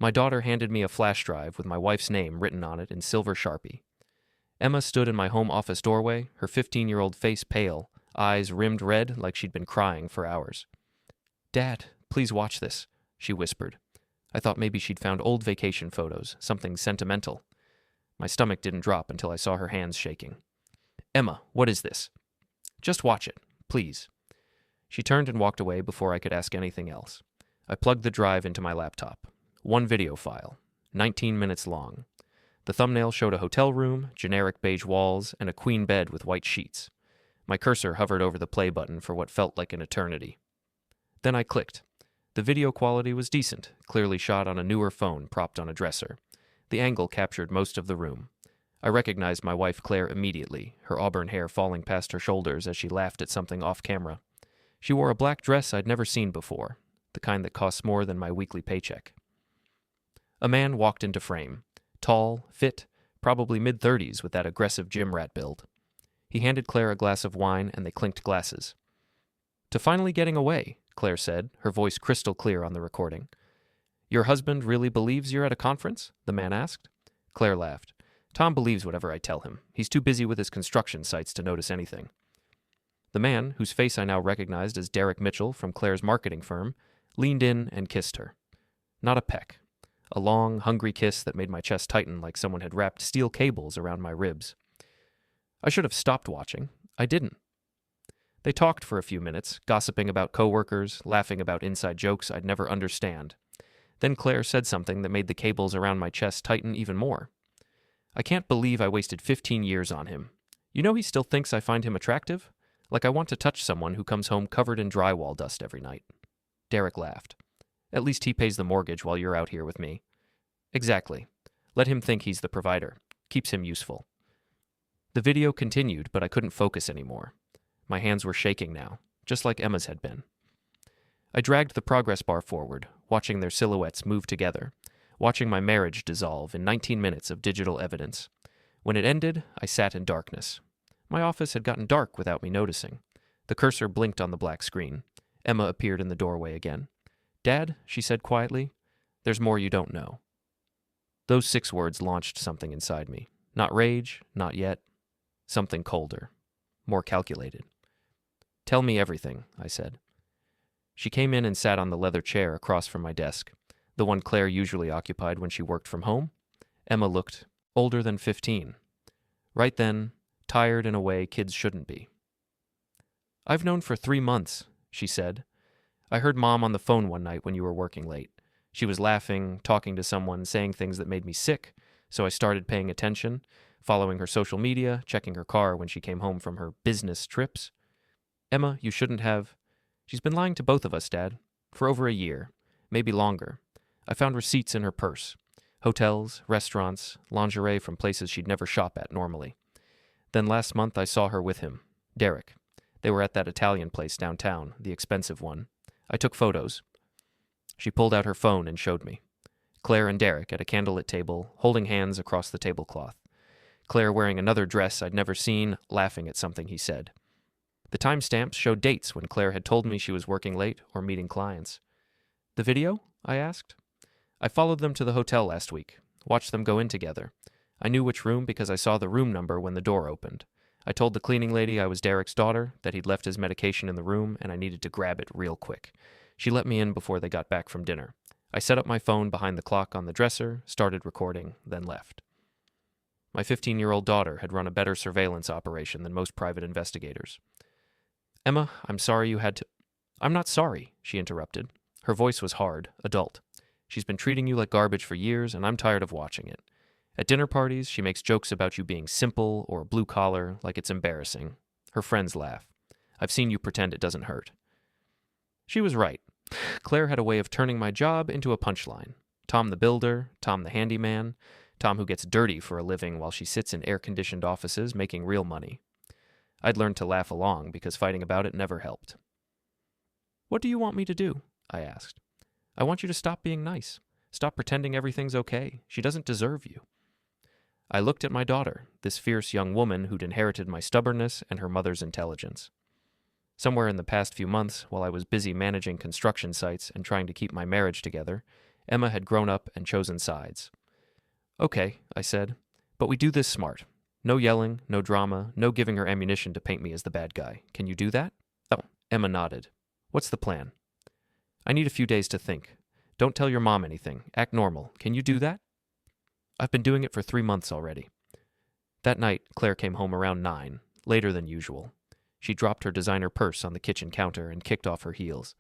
My daughter handed me a flash drive with my wife's name written on it in silver Sharpie. Emma stood in my home office doorway, her 15-year-old face pale, eyes rimmed red like she'd been crying for hours. "Dad, please watch this," she whispered. I thought maybe she'd found old vacation photos, something sentimental. My stomach didn't drop until I saw her hands shaking. "Emma, what is this?" "Just watch it, please." She turned and walked away before I could ask anything else. I plugged the drive into my laptop. One video file, 19 minutes long. The thumbnail showed a hotel room, generic beige walls, and a queen bed with white sheets. My cursor hovered over the play button for what felt like an eternity. Then I clicked. The video quality was decent, clearly shot on a newer phone propped on a dresser. The angle captured most of the room. I recognized my wife Claire immediately, her auburn hair falling past her shoulders as she laughed at something off camera. She wore a black dress I'd never seen before, the kind that costs more than my weekly paycheck. A man walked into frame. Tall, fit, probably mid-30s with that aggressive gym rat build. He handed Claire a glass of wine and they clinked glasses. "To finally getting away," Claire said, her voice crystal clear on the recording. "Your husband really believes you're at a conference?" the man asked. Claire laughed. "Tom believes whatever I tell him. He's too busy with his construction sites to notice anything." The man, whose face I now recognized as Derek Mitchell from Claire's marketing firm, leaned in and kissed her. Not a peck. A long, hungry kiss that made my chest tighten like someone had wrapped steel cables around my ribs. I should have stopped watching. I didn't. They talked for a few minutes, gossiping about coworkers, laughing about inside jokes I'd never understand. Then Claire said something that made the cables around my chest tighten even more. "I can't believe I wasted 15 years on him. You know he still thinks I find him attractive? Like I want to touch someone who comes home covered in drywall dust every night." Derek laughed. "At least he pays the mortgage while you're out here with me." "Exactly. Let him think he's the provider. Keeps him useful." The video continued, but I couldn't focus anymore. My hands were shaking now, just like Emma's had been. I dragged the progress bar forward, watching their silhouettes move together, watching my marriage dissolve in 19 minutes of digital evidence. When it ended, I sat in darkness. My office had gotten dark without me noticing. The cursor blinked on the black screen. Emma appeared in the doorway again. "Dad," she said quietly, "there's more you don't know." Those 6 words launched something inside me. Not rage, not yet. Something colder. More calculated. "Tell me everything," I said. She came in and sat on the leather chair across from my desk, the one Claire usually occupied when she worked from home. Emma looked older than 15. Right then, tired in a way kids shouldn't be. "I've known for 3 months," she said. "I heard Mom on the phone one night when you were working late. She was laughing, talking to someone, saying things that made me sick, so I started paying attention, following her social media, checking her car when she came home from her business trips. Emma, you shouldn't have. She's been lying to both of us, Dad, for over a year, maybe longer. I found receipts in her purse. Hotels, restaurants, lingerie from places she'd never shop at normally. Then last month I saw her with him, Derek. They were at that Italian place downtown, the expensive one. I took photos." She pulled out her phone and showed me. Claire and Derek at a candlelit table, holding hands across the tablecloth. Claire wearing another dress I'd never seen, laughing at something he said. The timestamps showed dates when Claire had told me she was working late or meeting clients. "The video?" I asked. "I followed them to the hotel last week, watched them go in together. I knew which room because I saw the room number when the door opened. I told the cleaning lady I was Derek's daughter, that he'd left his medication in the room, and I needed to grab it real quick. She let me in before they got back from dinner. I set up my phone behind the clock on the dresser, started recording, then left." My 15-year-old daughter had run a better surveillance operation than most private investigators. "Emma, I'm sorry you had to—" "I'm not sorry," she interrupted. Her voice was hard, adult. "She's been treating you like garbage for years, and I'm tired of watching it. At dinner parties, she makes jokes about you being simple or blue-collar, like it's embarrassing. Her friends laugh. I've seen you pretend it doesn't hurt." She was right. Claire had a way of turning my job into a punchline. Tom the builder, Tom the handyman, Tom who gets dirty for a living while she sits in air-conditioned offices making real money. I'd learned to laugh along because fighting about it never helped. "What do you want me to do?" I asked. "I want you to stop being nice. Stop pretending everything's okay. She doesn't deserve you." I looked at my daughter, this fierce young woman who'd inherited my stubbornness and her mother's intelligence. Somewhere in the past few months, while I was busy managing construction sites and trying to keep my marriage together, Emma had grown up and chosen sides. "Okay," I said, "but we do this smart. No yelling, no drama, no giving her ammunition to paint me as the bad guy. Can you do that?" "Oh," Emma nodded. "What's the plan?" "I need a few days to think. Don't tell your mom anything. Act normal. Can you do that?" "I've been doing it for 3 months already." That night, Claire came home around 9, later than usual. She dropped her designer purse on the kitchen counter and kicked off her heels.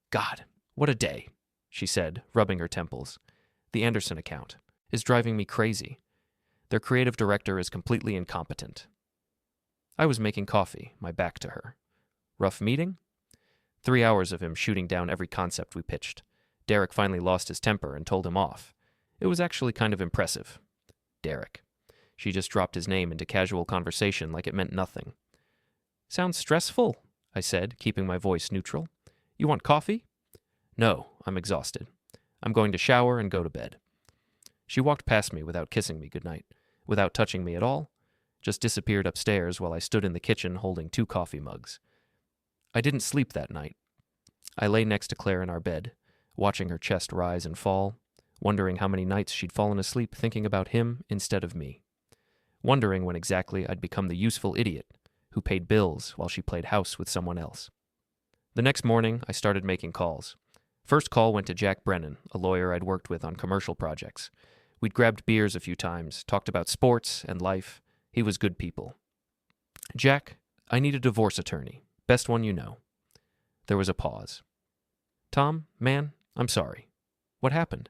"God, what a day," she said, rubbing her temples. "The Anderson account is driving me crazy. Their creative director is completely incompetent." I was making coffee, my back to her. "Rough meeting?" 3 hours of him shooting down every concept we pitched. Derek finally lost his temper and told him off. It was actually kind of impressive. Derek. She just dropped his name into casual conversation like it meant nothing. "Sounds stressful," I said, keeping my voice neutral. "You want coffee?" "No, I'm exhausted. I'm going to shower and go to bed." She walked past me without kissing me goodnight, without touching me at all, just disappeared upstairs while I stood in the kitchen holding 2 coffee mugs. I didn't sleep that night. I lay next to Claire in our bed, watching her chest rise and fall, wondering how many nights she'd fallen asleep thinking about him instead of me, wondering when exactly I'd become the useful idiot who paid bills while she played house with someone else. The next morning, I started making calls. First call went to Jack Brennan, a lawyer I'd worked with on commercial projects. We'd grabbed beers a few times, talked about sports and life. He was good people. "Jack, I need a divorce attorney. Best one you know." There was a pause. "Tom, man, I'm sorry. What happened?"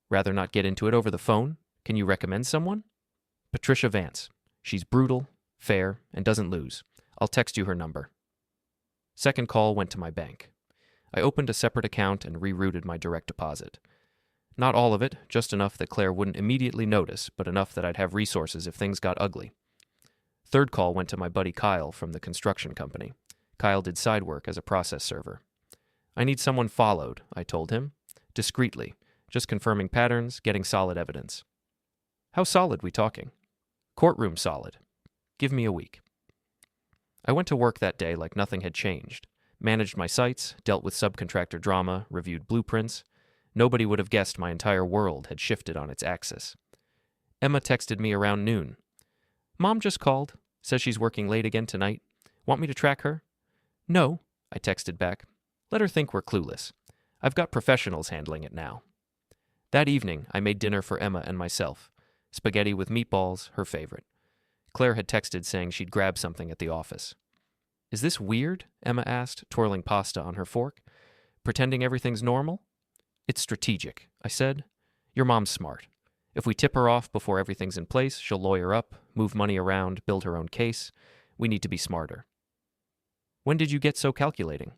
"Rather not get into it over the phone? Can you recommend someone?" "Patricia Vance. She's brutal, fair, and doesn't lose. I'll text you her number." Second call went to my bank. I opened a separate account and rerouted my direct deposit. Not all of it, just enough that Claire wouldn't immediately notice, but enough that I'd have resources if things got ugly. Third call went to my buddy Kyle from the construction company. Kyle did side work as a process server. "I need someone followed," I told him. "Discreetly. Just confirming patterns, getting solid evidence." "How solid we talking?" "Courtroom solid. Give me a week." I went to work that day like nothing had changed. Managed my sites, dealt with subcontractor drama, reviewed blueprints. Nobody would have guessed my entire world had shifted on its axis. Emma texted me around noon. "Mom just called. Says she's working late again tonight. Want me to track her?" "No," I texted back. "Let her think we're clueless. I've got professionals handling it now." That evening, I made dinner for Emma and myself. Spaghetti with meatballs, her favorite. Claire had texted saying she'd grab something at the office. "Is this weird?" Emma asked, twirling pasta on her fork. "Pretending everything's normal?" "It's strategic," I said. "Your mom's smart. If we tip her off before everything's in place, she'll lawyer up, move money around, build her own case. We need to be smarter." "When did you get so calculating?"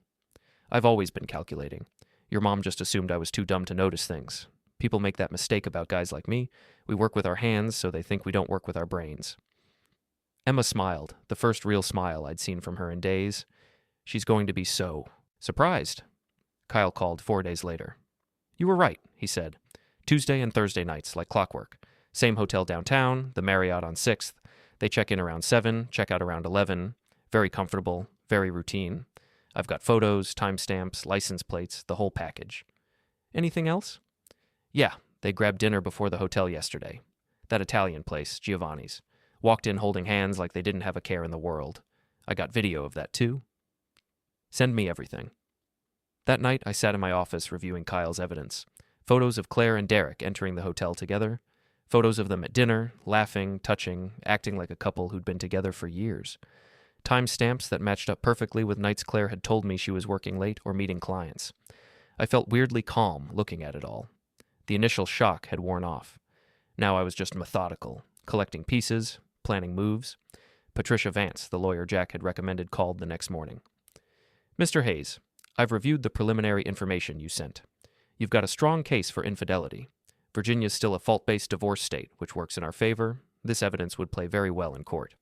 "I've always been calculating. Your mom just assumed I was too dumb to notice things. People make that mistake about guys like me. We work with our hands, so they think we don't work with our brains." Emma smiled, the first real smile I'd seen from her in days. She's going to be so surprised. Kyle called 4 days later. "You were right," he said. "Tuesday and Thursday nights, like clockwork. Same hotel downtown, the Marriott on 6th. They check in around 7, check out around 11. Very comfortable, very routine. I've got photos, timestamps, license plates, the whole package." "Anything else?" "Yeah, they grabbed dinner before the hotel yesterday. That Italian place, Giovanni's. Walked in holding hands like they didn't have a care in the world. I got video of that too." "Send me everything." That night, I sat in my office reviewing Kyle's evidence. Photos of Claire and Derek entering the hotel together. Photos of them at dinner, laughing, touching, acting like a couple who'd been together for years. Timestamps that matched up perfectly with nights Claire had told me she was working late or meeting clients. I felt weirdly calm looking at it all. The initial shock had worn off. Now I was just methodical, collecting pieces, planning moves. Patricia Vance, the lawyer Jack had recommended, called the next morning. "Mr. Hayes, I've reviewed the preliminary information you sent. You've got a strong case for infidelity. Virginia's still a fault-based divorce state, which works in our favor. This evidence would play very well in court."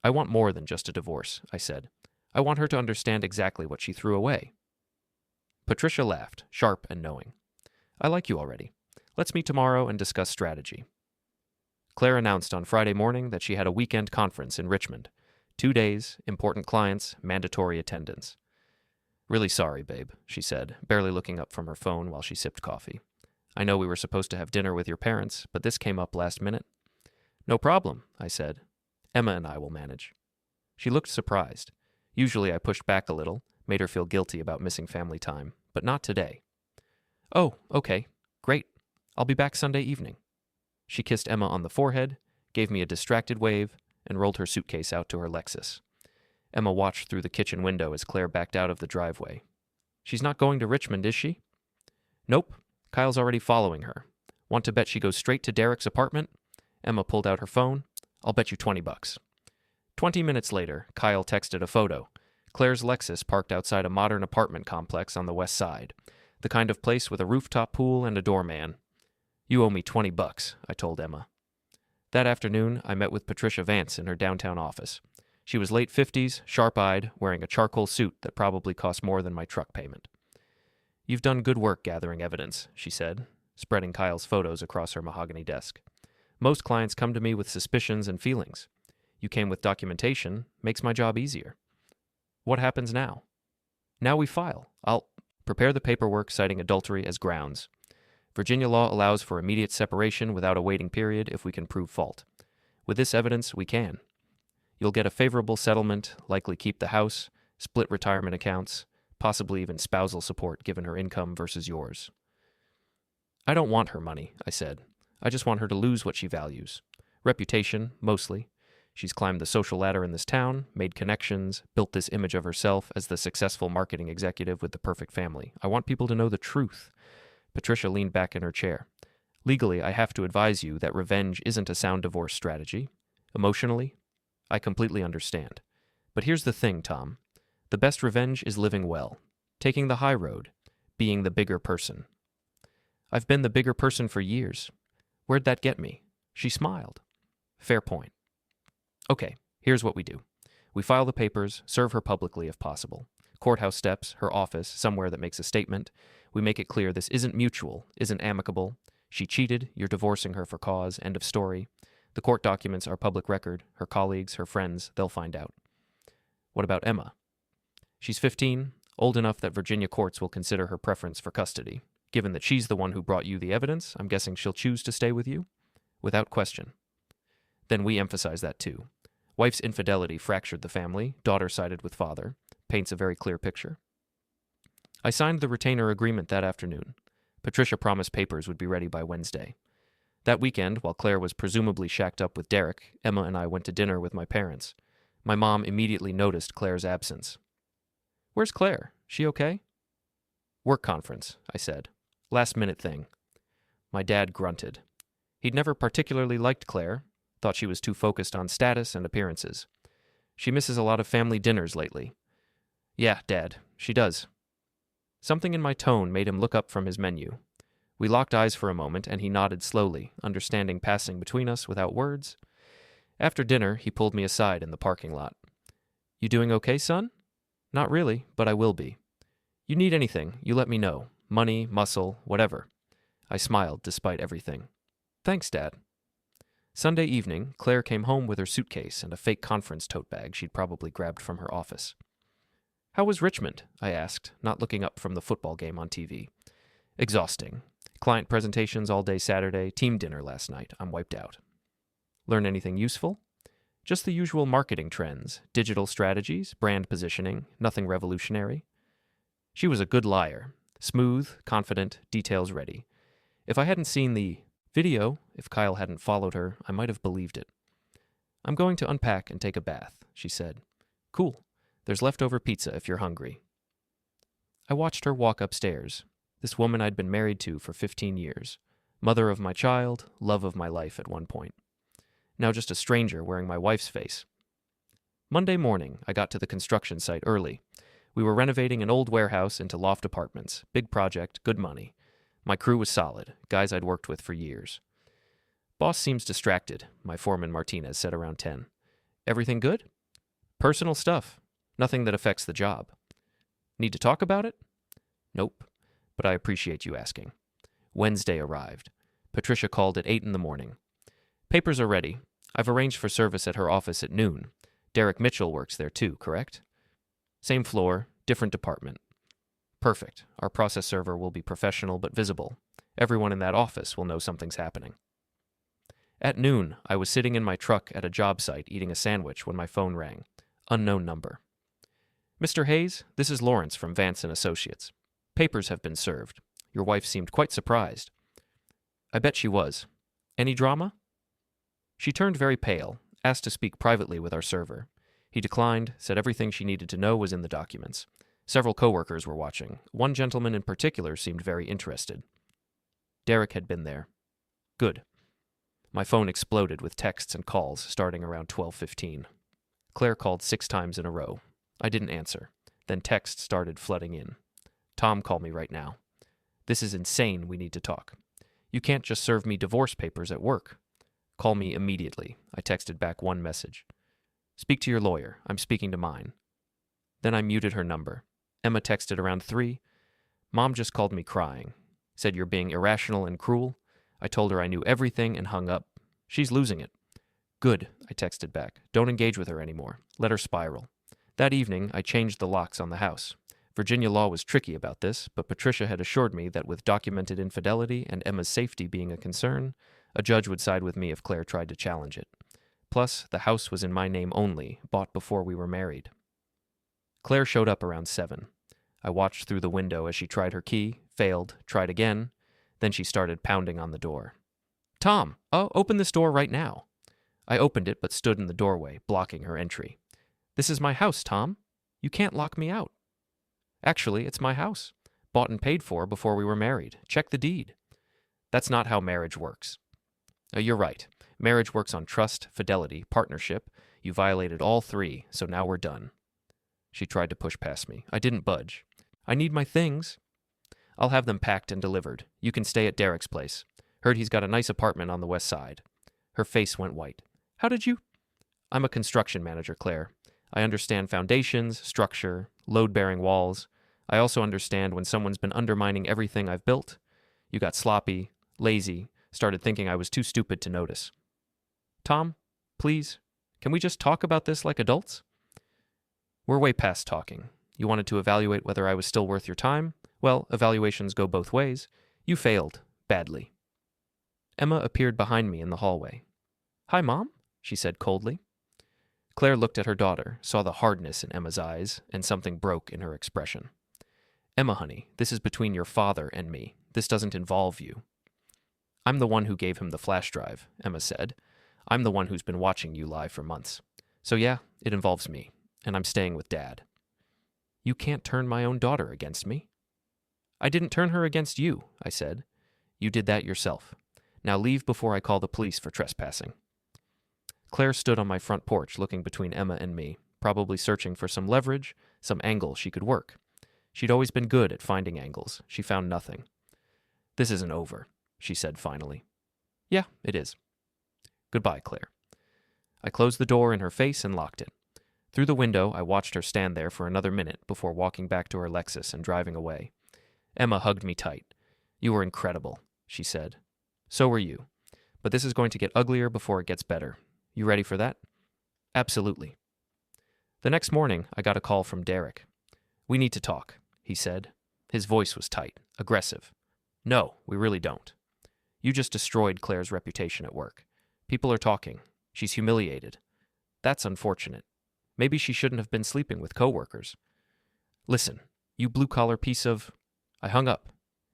"I want more than just a divorce," I said. "I want her to understand exactly what she threw away." Patricia laughed, sharp and knowing. "I like you already. Let's meet tomorrow and discuss strategy." Claire announced on Friday morning that she had a weekend conference in Richmond. 2 days, important clients, mandatory attendance. Really sorry, babe, she said, barely looking up from her phone while she sipped coffee. I know we were supposed to have dinner with your parents, but this came up last minute. No problem, I said. Emma and I will manage. She looked surprised. Usually I pushed back a little, made her feel guilty about missing family time, but not today. Oh, okay, great. I'll be back Sunday evening. She kissed Emma on the forehead, gave me a distracted wave, and rolled her suitcase out to her Lexus. Emma watched through the kitchen window as Claire backed out of the driveway. She's not going to Richmond, is she? Nope. Kyle's already following her. Want to bet she goes straight to Derek's apartment? Emma pulled out her phone. I'll bet you $20. 20 minutes later, Kyle texted a photo. Claire's Lexus parked outside a modern apartment complex on the west side. The kind of place with a rooftop pool and a doorman. You owe me $20, I told Emma. That afternoon, I met with Patricia Vance in her downtown office. She was late 50s, sharp-eyed, wearing a charcoal suit that probably cost more than my truck payment. You've done good work gathering evidence, she said, spreading Kyle's photos across her mahogany desk. Most clients come to me with suspicions and feelings. You came with documentation, makes my job easier. What happens now? Now we file. I'll prepare the paperwork citing adultery as grounds. Virginia law allows for immediate separation without a waiting period if we can prove fault. With this evidence, we can. You'll get a favorable settlement, likely keep the house, split retirement accounts, possibly even spousal support given her income versus yours. I don't want her money, I said. I just want her to lose what she values. Reputation, mostly. She's climbed the social ladder in this town, made connections, built this image of herself as the successful marketing executive with the perfect family. I want people to know the truth. Patricia leaned back in her chair. Legally, I have to advise you that revenge isn't a sound divorce strategy. Emotionally, I completely understand. But here's the thing, Tom. The best revenge is living well, taking the high road, being the bigger person. I've been the bigger person for years. Where'd that get me? She smiled. Fair point. Okay, here's what we do. We file the papers, serve her publicly if possible. Courthouse steps, her office, somewhere that makes a statement. We make it clear this isn't mutual, isn't amicable. She cheated, you're divorcing her for cause, end of story. The court documents are public record. Her colleagues, her friends, they'll find out. What about Emma? She's 15, old enough that Virginia courts will consider her preference for custody. Given that she's the one who brought you the evidence, I'm guessing she'll choose to stay with you? Without question. Then we emphasize that too. Wife's infidelity fractured the family, daughter sided with father. Paints a very clear picture. I signed the retainer agreement that afternoon. Patricia promised papers would be ready by Wednesday. That weekend, while Claire was presumably shacked up with Derek, Emma and I went to dinner with my parents. My mom immediately noticed Claire's absence. Where's Claire? She okay? Work conference, I said. Last-minute thing. My dad grunted. He'd never particularly liked Claire, thought she was too focused on status and appearances. She misses a lot of family dinners lately. Yeah, Dad, she does. Something in my tone made him look up from his menu. We locked eyes for a moment, and he nodded slowly, understanding passing between us without words. After dinner, he pulled me aside in the parking lot. You doing okay, son? Not really, but I will be. You need anything, you let me know. Money, muscle, whatever. I smiled despite everything. Thanks, Dad. Sunday evening, Claire came home with her suitcase and a fake conference tote bag she'd probably grabbed from her office. How was Richmond? I asked, not looking up from the football game on TV. Exhausting. Client presentations all day Saturday, team dinner last night. I'm wiped out. Learn anything useful? Just the usual marketing trends, digital strategies, brand positioning, nothing revolutionary. She was a good liar. Smooth, confident, details ready. If I hadn't seen the video, if Kyle hadn't followed her, I might have believed it. I'm going to unpack and take a bath, she said. Cool. There's leftover pizza if you're hungry. I watched her walk upstairs. This woman I'd been married to for 15 years. Mother of my child, love of my life at one point. Now just a stranger wearing my wife's face. Monday morning, I got to the construction site early. We were renovating an old warehouse into loft apartments. Big project, good money. My crew was solid, guys I'd worked with for years. Boss seems distracted, my foreman Martinez said around 10. Everything good? Personal stuff. Nothing that affects the job. Need to talk about it? Nope, but I appreciate you asking. Wednesday arrived. Patricia called at 8 in the morning. Papers are ready. I've arranged for service at her office at noon. Derek Mitchell works there too, correct? Same floor, different department. Perfect. Our process server will be professional but visible. Everyone in that office will know something's happening. At noon, I was sitting in my truck at a job site eating a sandwich when my phone rang. Unknown number. Mr. Hayes, this is Lawrence from Vance & Associates. Papers have been served. Your wife seemed quite surprised. I bet she was. Any drama? She turned very pale, asked to speak privately with our server. He declined, said everything she needed to know was in the documents. Several coworkers were watching. One gentleman in particular seemed very interested. Derek had been there. Good. My phone exploded with texts and calls starting around 12:15. Claire called 6 times in a row. I didn't answer. Then texts started flooding in. Tom, call me right now. This is insane, we need to talk. You can't just serve me divorce papers at work. Call me immediately. I texted back one message. Speak to your lawyer. I'm speaking to mine. Then I muted her number. Emma texted around 3. Mom just called me crying. Said you're being irrational and cruel. I told her I knew everything and hung up. She's losing it. Good, I texted back. Don't engage with her anymore. Let her spiral. That evening, I changed the locks on the house. Virginia law was tricky about this, but Patricia had assured me that with documented infidelity and Emma's safety being a concern, a judge would side with me if Claire tried to challenge it. Plus, the house was in my name only, bought before we were married. Claire showed up around 7. I watched through the window as she tried her key, failed, tried again. Then she started pounding on the door. Tom, open this door right now. I opened it but stood in the doorway, blocking her entry. This is my house, Tom. You can't lock me out. Actually, it's my house. Bought and paid for before we were married. Check the deed. That's not how marriage works. You're right. Marriage works on trust, fidelity, partnership. You violated all 3, so now we're done. She tried to push past me. I didn't budge. I need my things. I'll have them packed and delivered. You can stay at Derek's place. Heard he's got a nice apartment on the west side. Her face went white. How did you? I'm a construction manager, Claire. I understand foundations, structure, load-bearing walls. I also understand when someone's been undermining everything I've built. You got sloppy, lazy, started thinking I was too stupid to notice. Tom, please, can we just talk about this like adults? We're way past talking. You wanted to evaluate whether I was still worth your time? Well, evaluations go both ways. You failed, badly. Emma appeared behind me in the hallway. Hi, Mom, she said coldly. Claire looked at her daughter, saw the hardness in Emma's eyes, and something broke in her expression. Emma, honey, this is between your father and me. This doesn't involve you. I'm the one who gave him the flash drive, Emma said. I'm the one who's been watching you lie for months. So yeah, it involves me, and I'm staying with Dad. You can't turn my own daughter against me. I didn't turn her against you, I said. You did that yourself. Now leave before I call the police for trespassing. Claire stood on my front porch looking between Emma and me, probably searching for some leverage, some angle she could work. She'd always been good at finding angles. She found nothing. This isn't over, she said finally. Yeah, it is. Goodbye, Claire. I closed the door in her face and locked it. Through the window, I watched her stand there for another minute before walking back to her Lexus and driving away. Emma hugged me tight. You were incredible, she said. So were you. But this is going to get uglier before it gets better. You ready for that? Absolutely. The next morning, I got a call from Derek. We need to talk, he said. His voice was tight, aggressive. No, we really don't. You just destroyed Claire's reputation at work. People are talking. She's humiliated. That's unfortunate. Maybe she shouldn't have been sleeping with coworkers. Listen, you blue-collar piece of... I hung up.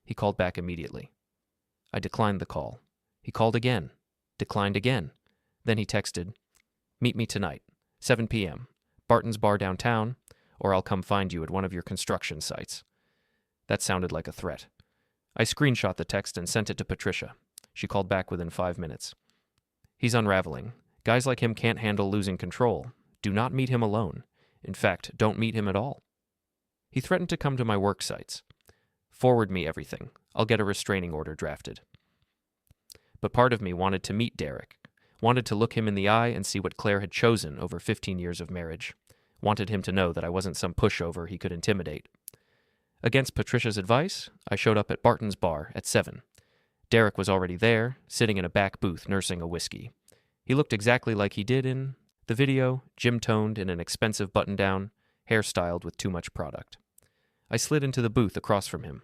He called back immediately. I declined the call. He called again. Declined again. Then he texted, Meet me tonight, 7 p.m., Barton's Bar downtown, or I'll come find you at one of your construction sites. That sounded like a threat. I screenshot the text and sent it to Patricia. She called back within 5 minutes. He's unraveling. Guys like him can't handle losing control. Do not meet him alone. In fact, don't meet him at all. He threatened to come to my work sites. Forward me everything. I'll get a restraining order drafted. But part of me wanted to meet Derek. Wanted to look him in the eye and see what Claire had chosen over 15 years of marriage. Wanted him to know that I wasn't some pushover he could intimidate. Against Patricia's advice, I showed up at Barton's Bar at 7. Derek was already there, sitting in a back booth nursing a whiskey. He looked exactly like he did in the video, gym-toned in an expensive button-down, hairstyled with too much product. I slid into the booth across from him.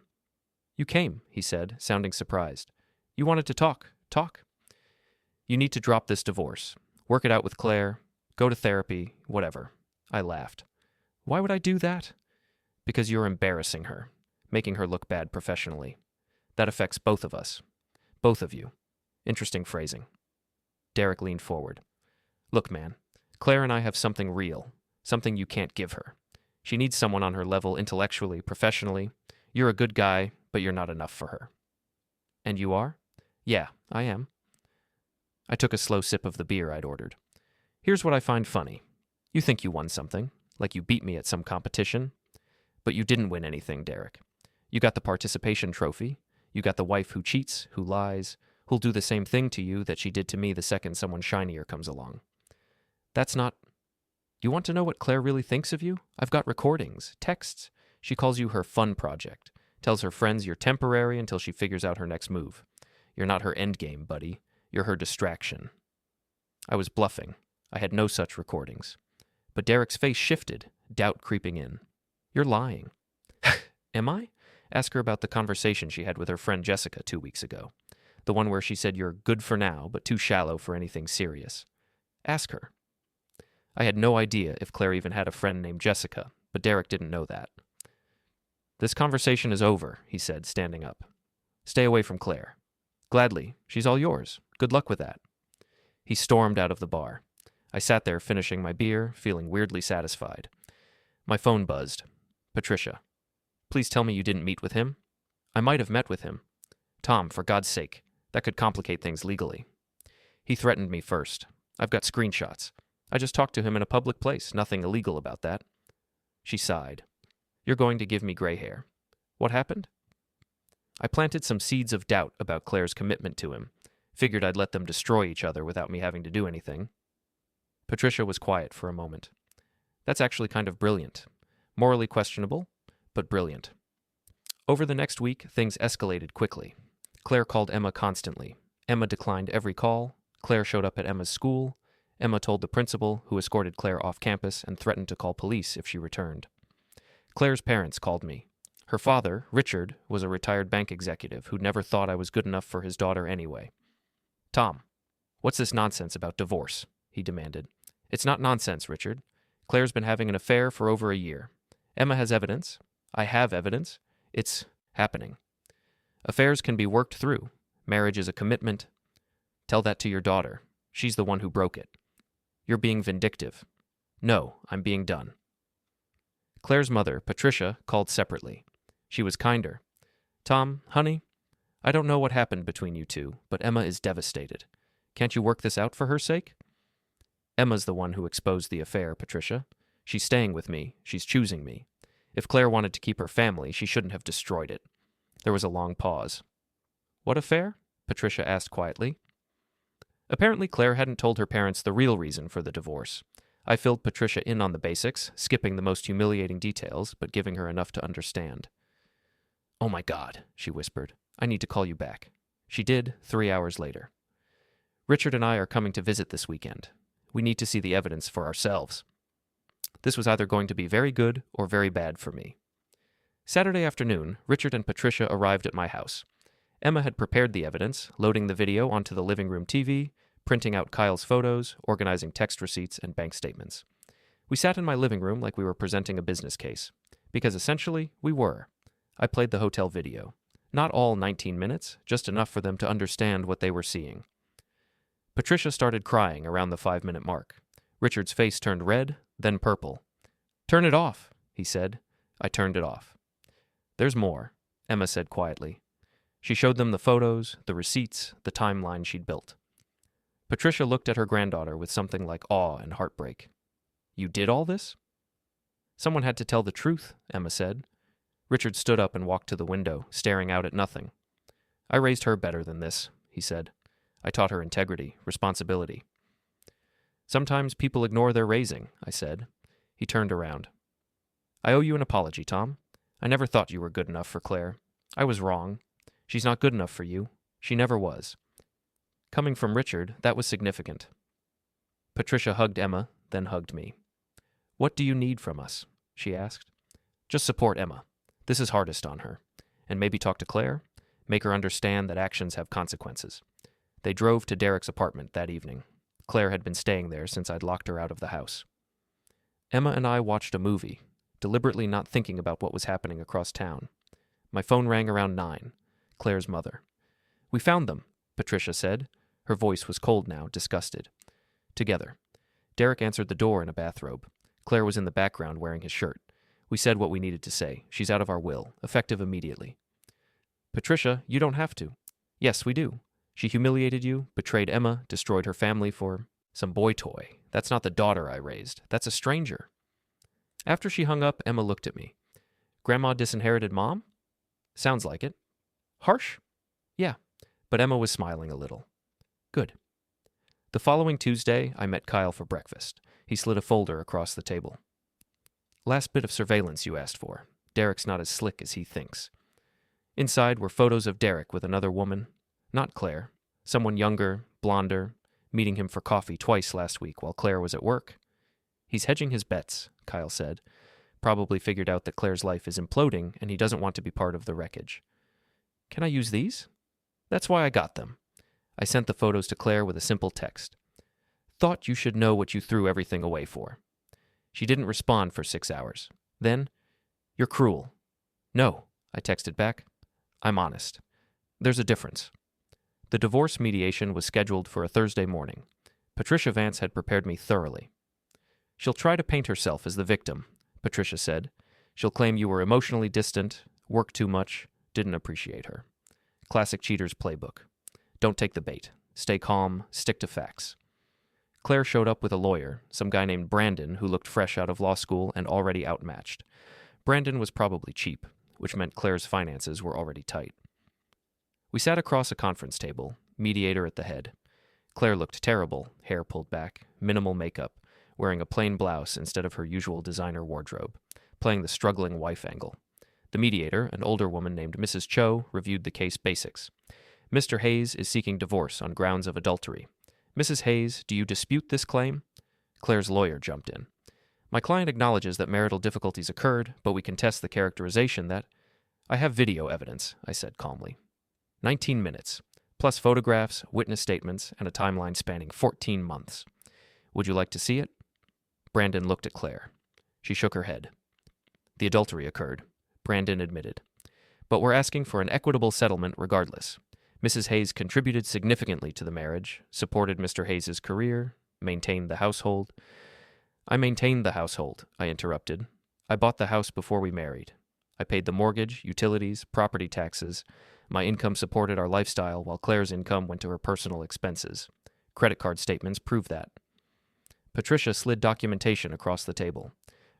"You came," he said, sounding surprised. "You wanted to talk. Talk? You need to drop this divorce. Work it out with Claire. Go to therapy. Whatever." I laughed. "Why would I do that?" "Because you're embarrassing her, making her look bad professionally. That affects both of us. Both of you." Interesting phrasing. Derek leaned forward. "Look, man, Claire and I have something real, something you can't give her. She needs someone on her level intellectually, professionally. You're a good guy, but you're not enough for her." "And you are?" "Yeah, I am." I took a slow sip of the beer I'd ordered. "Here's what I find funny. You think you won something, like you beat me at some competition. But you didn't win anything, Derek. You got the participation trophy. You got the wife who cheats, who lies, who'll do the same thing to you that she did to me the second someone shinier comes along. That's not... You want to know what Claire really thinks of you? I've got recordings, texts. She calls you her fun project. Tells her friends you're temporary until she figures out her next move. You're not her endgame, buddy. You're her distraction." I was bluffing. I had no such recordings. But Derek's face shifted, doubt creeping in. "You're lying." "Am I?" Ask her about the conversation she had with her friend Jessica 2 weeks ago. The one where she said you're good for now, but too shallow for anything serious. Ask her. I had no idea if Claire even had a friend named Jessica, but Derek didn't know that. "This conversation is over," he said, standing up. "Stay away from Claire." "Gladly. She's all yours. Good luck with that." He stormed out of the bar. I sat there finishing my beer, feeling weirdly satisfied. My phone buzzed. "Patricia. Please tell me you didn't meet with him." "I might have met with him." "Tom, for God's sake. That could complicate things legally." "He threatened me first. I've got screenshots. I just talked to him in a public place. Nothing illegal about that." She sighed. "You're going to give me gray hair. What happened?" I planted some seeds of doubt about Claire's commitment to him. Figured I'd let them destroy each other without me having to do anything. Patricia was quiet for a moment. "That's actually kind of brilliant. Morally questionable, but brilliant." Over the next week, things escalated quickly. Claire called Emma constantly. Emma declined every call. Claire showed up at Emma's school. Emma told the principal, who escorted Claire off campus and threatened to call police if she returned. Claire's parents called me. Her father, Richard, was a retired bank executive who never thought I was good enough for his daughter anyway. "Tom, what's this nonsense about divorce?" he demanded. "It's not nonsense, Richard. Claire's been having an affair for over a year. Emma has evidence. I have evidence. It's happening. Affairs can be worked through. Marriage is a commitment. Tell that to your daughter. She's the one who broke it. You're being vindictive." "No, I'm being done." Claire's mother, Patricia, called separately. She was kinder. "Tom, honey, I don't know what happened between you two, but Emma is devastated. Can't you work this out for her sake?" "Emma's the one who exposed the affair, Patricia. She's staying with me. She's choosing me. If Claire wanted to keep her family, she shouldn't have destroyed it." There was a long pause. "What affair?" Patricia asked quietly. Apparently Claire hadn't told her parents the real reason for the divorce. I filled Patricia in on the basics, skipping the most humiliating details, but giving her enough to understand. "Oh my God," she whispered. "I need to call you back." She did, 3 hours later. "Richard and I are coming to visit this weekend. We need to see the evidence for ourselves." This was either going to be very good or very bad for me. Saturday afternoon, Richard and Patricia arrived at my house. Emma had prepared the evidence, loading the video onto the living room TV, printing out Kyle's photos, organizing text receipts and bank statements. We sat in my living room like we were presenting a business case. Because essentially, we were. I played the hotel video. Not all 19 minutes, just enough for them to understand what they were seeing. Patricia started crying around the 5-minute mark. Richard's face turned red, then purple. "Turn it off," he said. I turned it off. "There's more," Emma said quietly. She showed them the photos, the receipts, the timeline she'd built. Patricia looked at her granddaughter with something like awe and heartbreak. "You did all this?" "Someone had to tell the truth," Emma said. Richard stood up and walked to the window, staring out at nothing. "I raised her better than this," he said. "I taught her integrity, responsibility." "Sometimes people ignore their raising," I said. He turned around. "I owe you an apology, Tom. I never thought you were good enough for Claire. I was wrong. She's not good enough for you. She never was." Coming from Richard, that was significant. Patricia hugged Emma, then hugged me. "What do you need from us?" she asked. "Just support Emma. This is hardest on her. And maybe talk to Claire, make her understand that actions have consequences. They drove to Derek's apartment that evening. Claire had been staying there since I'd locked her out of the house. Emma and I watched a movie, deliberately not thinking about what was happening across town. My phone rang around 9, Claire's mother. "We found them," Patricia said. Her voice was cold now, disgusted. Together. Derek answered the door in a bathrobe. Claire was in the background wearing his shirt. We said what we needed to say. She's out of our will, effective immediately. "Patricia, you don't have to." "Yes, we do. She humiliated you, betrayed Emma, destroyed her family for some boy toy. That's not the daughter I raised. That's a stranger." After she hung up, Emma looked at me. "Grandma disinherited Mom?" "Sounds like it." "Harsh?" "Yeah." But Emma was smiling a little. "Good." The following Tuesday, I met Kyle for breakfast. He slid a folder across the table. "Last bit of surveillance you asked for. Derek's not as slick as he thinks." Inside were photos of Derek with another woman. Not Claire. Someone younger, blonder, meeting him for coffee twice last week while Claire was at work. "He's hedging his bets," Kyle said. "Probably figured out that Claire's life is imploding and he doesn't want to be part of the wreckage." "Can I use these?" "That's why I got them." I sent the photos to Claire with a simple text. "Thought you should know what you threw everything away for." She didn't respond for 6 hours. Then, "You're cruel." "No," I texted back. "I'm honest. There's a difference." The divorce mediation was scheduled for a Thursday morning. Patricia Vance had prepared me thoroughly. "She'll try to paint herself as the victim," Patricia said. "She'll claim you were emotionally distant, worked too much, didn't appreciate her. Classic cheater's playbook. Don't take the bait. Stay calm, stick to facts." Claire showed up with a lawyer, some guy named Brandon who looked fresh out of law school and already outmatched. Brandon was probably cheap, which meant Claire's finances were already tight. We sat across a conference table, mediator at the head. Claire looked terrible, hair pulled back, minimal makeup, wearing a plain blouse instead of her usual designer wardrobe, playing the struggling wife angle. The mediator, an older woman named Mrs. Cho, reviewed the case basics. "Mr. Hayes is seeking divorce on grounds of adultery. Mrs. Hayes, do you dispute this claim?" Claire's lawyer jumped in. "My client acknowledges that marital difficulties occurred, but we contest the characterization that—" "I have video evidence," I said calmly. 19 minutes, plus photographs, witness statements, and a timeline spanning 14 months. "Would you like to see it?" Brandon looked at Claire. She shook her head. "The adultery occurred," Brandon admitted. "But we're asking for an equitable settlement regardless. Mrs. Hayes contributed significantly to the marriage, supported Mr. Hayes' career, maintained the household." "I maintained the household," I interrupted. "I bought the house before we married. I paid the mortgage, utilities, property taxes. My income supported our lifestyle while Claire's income went to her personal expenses. Credit card statements prove that." Patricia slid documentation across the table.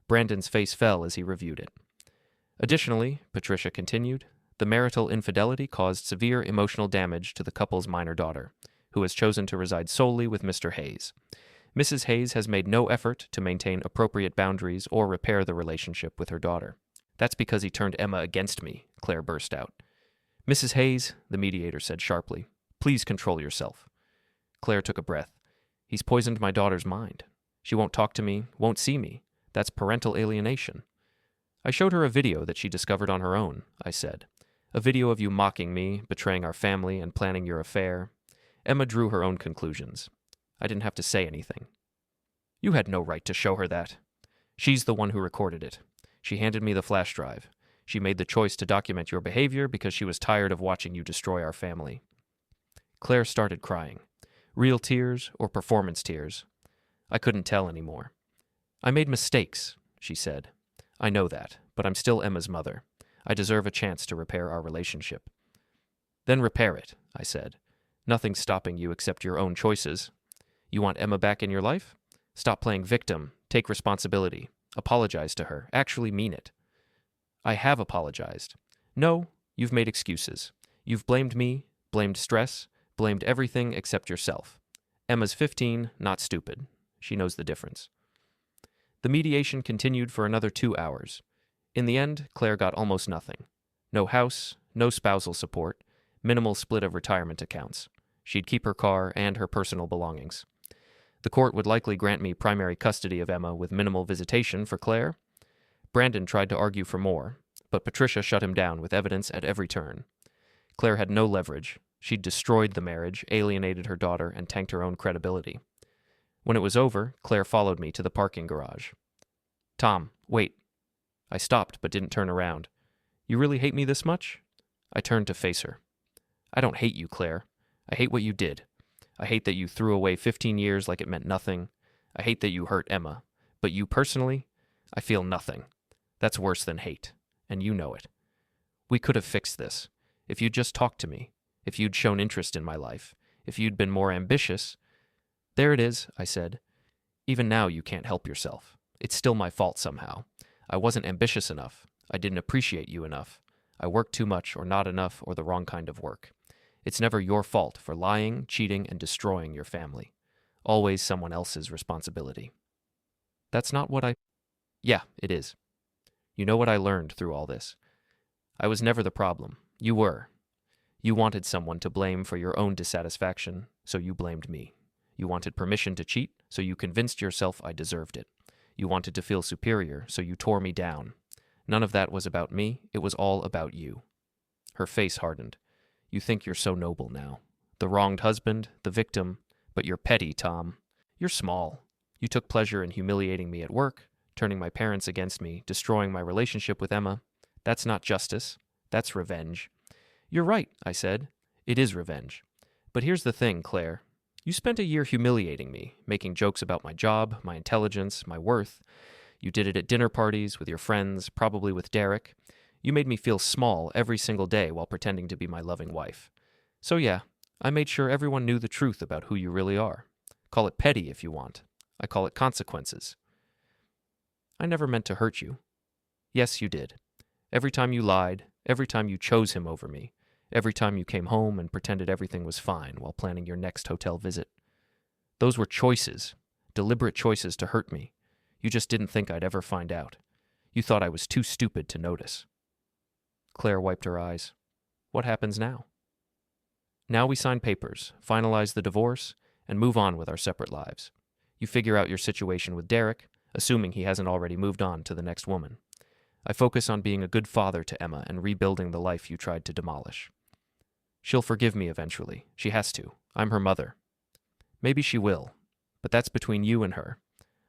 Brandon's face fell as he reviewed it. "Additionally," Patricia continued, "the marital infidelity caused severe emotional damage to the couple's minor daughter, who has chosen to reside solely with Mr. Hayes. Mrs. Hayes has made no effort to maintain appropriate boundaries or repair the relationship with her daughter." "That's because he turned Emma against me," Claire burst out. "Mrs. Hayes," the mediator said sharply, "please control yourself." Claire took a breath. "He's poisoned my daughter's mind. She won't talk to me, won't see me. That's parental alienation." "I showed her a video that she discovered on her own," I said. "A video of you mocking me, betraying our family, and planning your affair." Emma drew her own conclusions. I didn't have to say anything. "You had no right to show her that." "She's the one who recorded it. She handed me the flash drive. She made the choice to document your behavior because she was tired of watching you destroy our family." Claire started crying. Real tears or performance tears. I couldn't tell anymore. "I made mistakes," she said. "I know that, but I'm still Emma's mother. I deserve a chance to repair our relationship." "Then repair it," I said. "Nothing's stopping you except your own choices. You want Emma back in your life? Stop playing victim. Take responsibility. Apologize to her. Actually mean it." "I have apologized." "No, you've made excuses. You've blamed me, blamed stress, blamed everything except yourself. Emma's 15, not stupid. She knows the difference." The mediation continued for another 2 hours. In the end, Claire got almost nothing. No house, no spousal support, minimal split of retirement accounts. She'd keep her car and her personal belongings. The court would likely grant me primary custody of Emma with minimal visitation for Claire. Brandon tried to argue for more. But Patricia shut him down with evidence at every turn. Claire had no leverage. She'd destroyed the marriage, alienated her daughter, and tanked her own credibility. When it was over, Claire followed me to the parking garage. "Tom, wait." I stopped but didn't turn around. "You really hate me this much?" I turned to face her. "I don't hate you, Claire. I hate what you did. I hate that you threw away 15 years like it meant nothing. I hate that you hurt Emma. But you personally, I feel nothing. That's worse than hate, and you know it. We could have fixed this. If you'd just talked to me, if you'd shown interest in my life, if you'd been more ambitious." "There it is," I said. "Even now you can't help yourself. It's still my fault somehow. I wasn't ambitious enough. I didn't appreciate you enough. I worked too much or not enough or the wrong kind of work. It's never your fault for lying, cheating, and destroying your family. Always someone else's responsibility." "That's not what I—" "Yeah, it is. You know what I learned through all this? I was never the problem. You were. You wanted someone to blame for your own dissatisfaction, so you blamed me. You wanted permission to cheat, so you convinced yourself I deserved it. You wanted to feel superior, so you tore me down. None of that was about me. It was all about you." Her face hardened. "You think you're so noble now. The wronged husband, the victim, but you're petty, Tom. You're small. You took pleasure in humiliating me at work, turning my parents against me, destroying my relationship with Emma. That's not justice. That's revenge." "You're right," I said. "It is revenge. But here's the thing, Claire. You spent a year humiliating me, making jokes about my job, my intelligence, my worth. You did it at dinner parties, with your friends, probably with Derek. You made me feel small every single day while pretending to be my loving wife. So yeah, I made sure everyone knew the truth about who you really are. Call it petty if you want. I call it consequences. I never meant to hurt you. Yes, you did. Every time you lied, every time you chose him over me, every time you came home and pretended everything was fine while planning your next hotel visit. Those were choices, deliberate choices to hurt me. You just didn't think I'd ever find out. You thought I was too stupid to notice." Claire wiped her eyes. "What happens now?" "Now we sign papers, finalize the divorce, and move on with our separate lives. You figure out your situation with Derek, assuming he hasn't already moved on to the next woman. I focus on being a good father to Emma and rebuilding the life you tried to demolish. She'll forgive me eventually. She has to. I'm her mother. Maybe she will, but that's between you and her.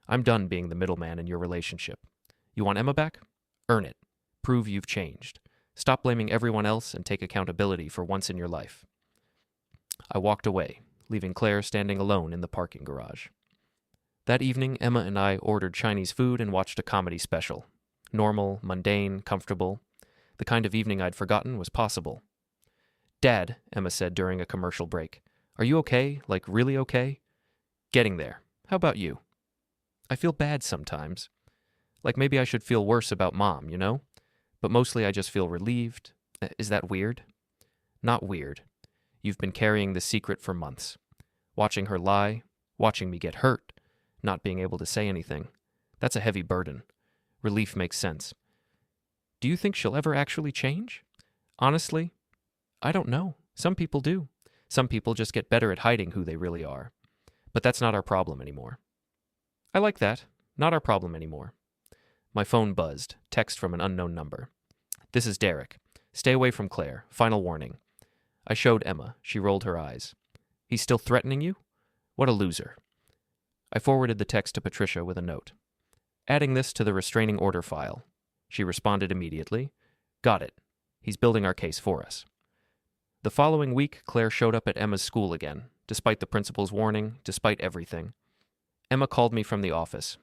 I'm done being the middleman in your relationship. You want Emma back? Earn it. Prove you've changed. Stop blaming everyone else and take accountability for once in your life." I walked away, leaving Claire standing alone in the parking garage. That evening, Emma and I ordered Chinese food and watched a comedy special. Normal, mundane, comfortable. The kind of evening I'd forgotten was possible. "Dad," Emma said during a commercial break, "are you okay? Like, really okay?" "Getting there. How about you?" "I feel bad sometimes. Like maybe I should feel worse about Mom, you know? But mostly I just feel relieved. Is that weird?" "Not weird. You've been carrying this secret for months. Watching her lie, watching me get hurt, not being able to say anything. That's a heavy burden. Relief makes sense. Do you think she'll ever actually change? Honestly, I don't know. Some people do. Some people just get better at hiding who they really are. But that's not our problem anymore." "I like that. Not our problem anymore." My phone buzzed. Text from an unknown number. "This is Derek. Stay away from Claire. Final warning." I showed Emma. She rolled her eyes. "He's still threatening you? What a loser." I forwarded the text to Patricia with a note. "Adding this to the restraining order file." She responded immediately. "Got it. He's building our case for us." The following week, Claire showed up at Emma's school again, despite the principal's warning, despite everything. Emma called me from the office.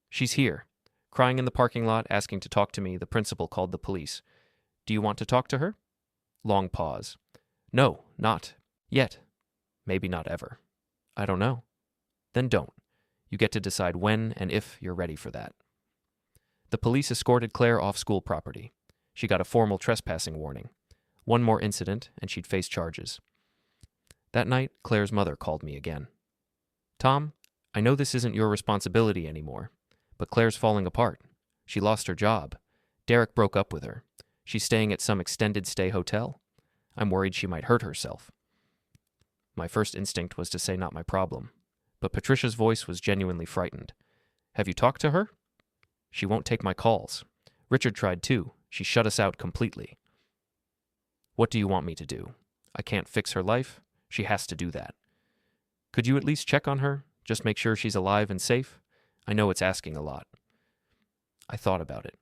"She's here." Crying in the parking lot, asking to talk to me, the principal called the police. "Do you want to talk to her?" Long pause. "No, not yet. Maybe not ever." "I don't know." "Then don't. You get to decide when and if you're ready for that." The police escorted Claire off school property. She got a formal trespassing warning. One more incident, and she'd face charges. That night, Claire's mother called me again. "Tom, I know this isn't your responsibility anymore, but Claire's falling apart. She lost her job. Derek broke up with her. She's staying at some extended stay hotel. I'm worried she might hurt herself." My first instinct was to say not my problem, but Patricia's voice was genuinely frightened. "Have you talked to her?" "She won't take my calls. Richard tried too. She shut us out completely. What do you want me to do? I can't fix her life. She has to do that. Could you at least check on her? Just make sure she's alive and safe? I know it's asking a lot. I thought about it.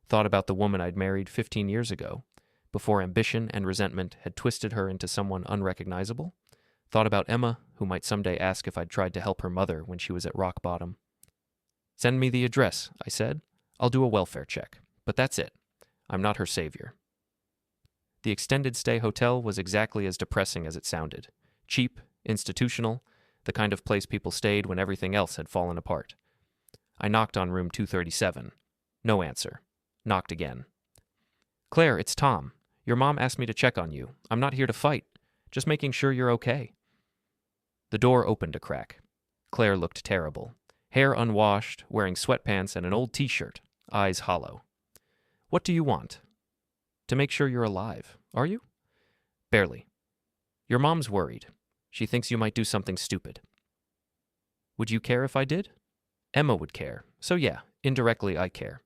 Thought about the woman I'd married 15 years ago, before ambition and resentment had twisted her into someone unrecognizable. Thought about Emma, who might someday ask if I'd tried to help her mother when she was at rock bottom. Send me the address, I said. I'll do a welfare check. But that's it. I'm not her savior. The extended stay hotel was exactly as depressing as it sounded. Cheap, institutional, the kind of place people stayed when everything else had fallen apart. I knocked on room 237. No answer. Knocked again. Claire, it's Tom. Your mom asked me to check on you. I'm not here to fight. Just making sure you're okay. The door opened a crack. Claire looked terrible. Hair unwashed, wearing sweatpants and an old t-shirt, eyes hollow. What do you want? To make sure you're alive, are you? Barely. Your mom's worried. She thinks you might do something stupid. Would you care if I did? Emma would care. So yeah, indirectly I care.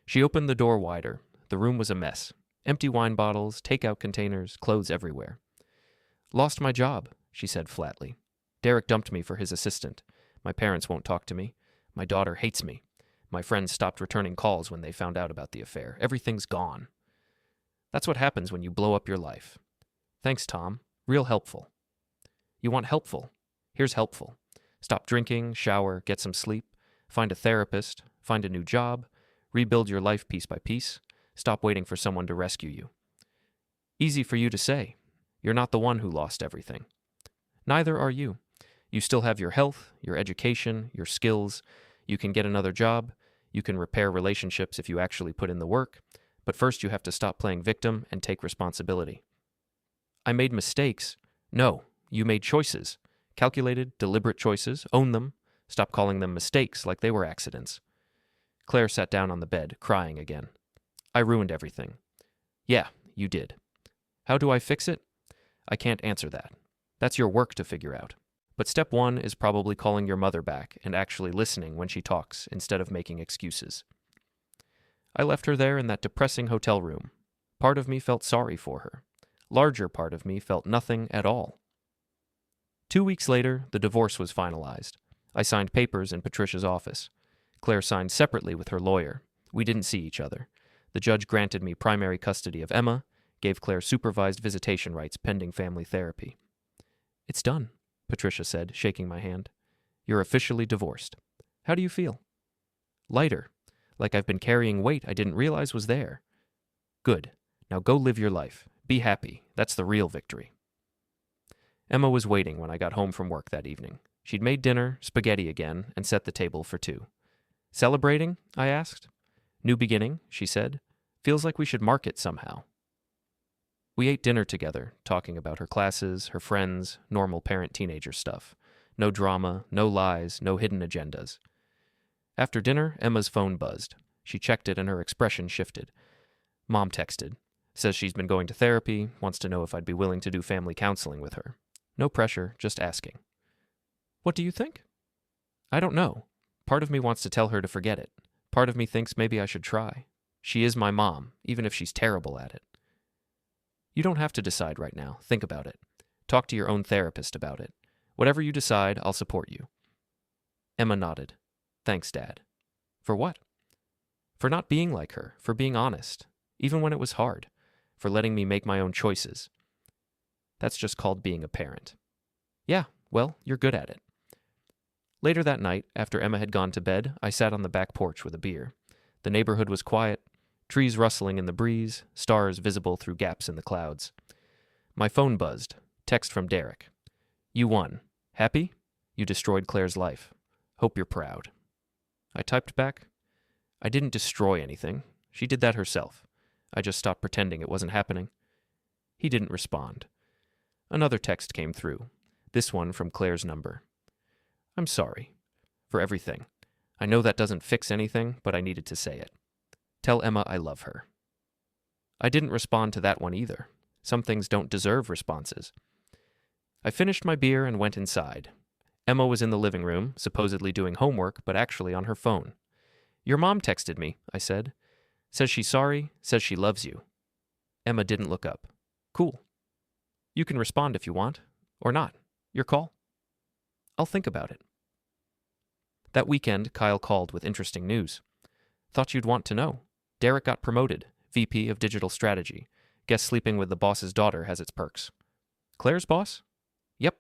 She opened the door wider. The room was a mess. Empty wine bottles, takeout containers, clothes everywhere. Lost my job, she said flatly. Derek dumped me for his assistant. My parents won't talk to me. My daughter hates me. My friends stopped returning calls when they found out about the affair. Everything's gone. That's what happens when you blow up your life. Thanks, Tom. Real helpful. You want helpful? Here's helpful. Stop drinking, shower, get some sleep, find a therapist, find a new job, rebuild your life piece by piece, stop waiting for someone to rescue you. Easy for you to say. You're not the one who lost everything. Neither are you. You still have your health, your education, your skills. You can get another job. You can repair relationships if you actually put in the work. But first you have to stop playing victim and take responsibility. I made mistakes. No, you made choices. Calculated, deliberate choices. Own them. Stop calling them mistakes like they were accidents. Claire sat down on the bed, crying again. I ruined everything. Yeah, you did. How do I fix it? I can't answer that. That's your work to figure out. But step one is probably calling your mother back and actually listening when she talks instead of making excuses. I left her there in that depressing hotel room. Part of me felt sorry for her. Larger part of me felt nothing at all. 2 weeks later, the divorce was finalized. I signed papers in Patricia's office. Claire signed separately with her lawyer. We didn't see each other. The judge granted me primary custody of Emma, gave Claire supervised visitation rights pending family therapy. It's done, Patricia said, shaking my hand. You're officially divorced. How do you feel? Lighter, like I've been carrying weight I didn't realize was there. Good. Now go live your life. Be happy. That's the real victory. Emma was waiting when I got home from work that evening. She'd made dinner, spaghetti again, and set the table for two. Celebrating? I asked. New beginning, she said. Feels like we should mark it somehow. We ate dinner together, talking about her classes, her friends, normal parent-teenager stuff. No drama, no lies, no hidden agendas. After dinner, Emma's phone buzzed. She checked it and her expression shifted. Mom texted. Says she's been going to therapy, wants to know if I'd be willing to do family counseling with her. No pressure, just asking. What do you think? I don't know. Part of me wants to tell her to forget it. Part of me thinks maybe I should try. She is my mom, even if she's terrible at it. You don't have to decide right now. Think about it. Talk to your own therapist about it. Whatever you decide, I'll support you. Emma nodded. Thanks, Dad. For what? For not being like her, for being honest, even when it was hard, for letting me make my own choices. That's just called being a parent. Yeah, well, you're good at it. Later that night, after Emma had gone to bed, I sat on the back porch with a beer. The neighborhood was quiet, trees rustling in the breeze, stars visible through gaps in the clouds. My phone buzzed. Text from Derek. You won. Happy? You destroyed Claire's life. Hope you're proud. I typed back. I didn't destroy anything. She did that herself. I just stopped pretending it wasn't happening. He didn't respond. Another text came through. This one from Claire's number. I'm sorry. For everything. I know that doesn't fix anything, but I needed to say it. Tell Emma I love her. I didn't respond to that one either. Some things don't deserve responses. I finished my beer and went inside. Emma was in the living room, supposedly doing homework, but actually on her phone. Your mom texted me, I said. Says she's sorry, says she loves you. Emma didn't look up. Cool. You can respond if you want, or not. Your call. I'll think about it. That weekend, Kyle called with interesting news. Thought you'd want to know. Derek got promoted, VP of Digital Strategy. Guess sleeping with the boss's daughter has its perks. Claire's boss? Yep.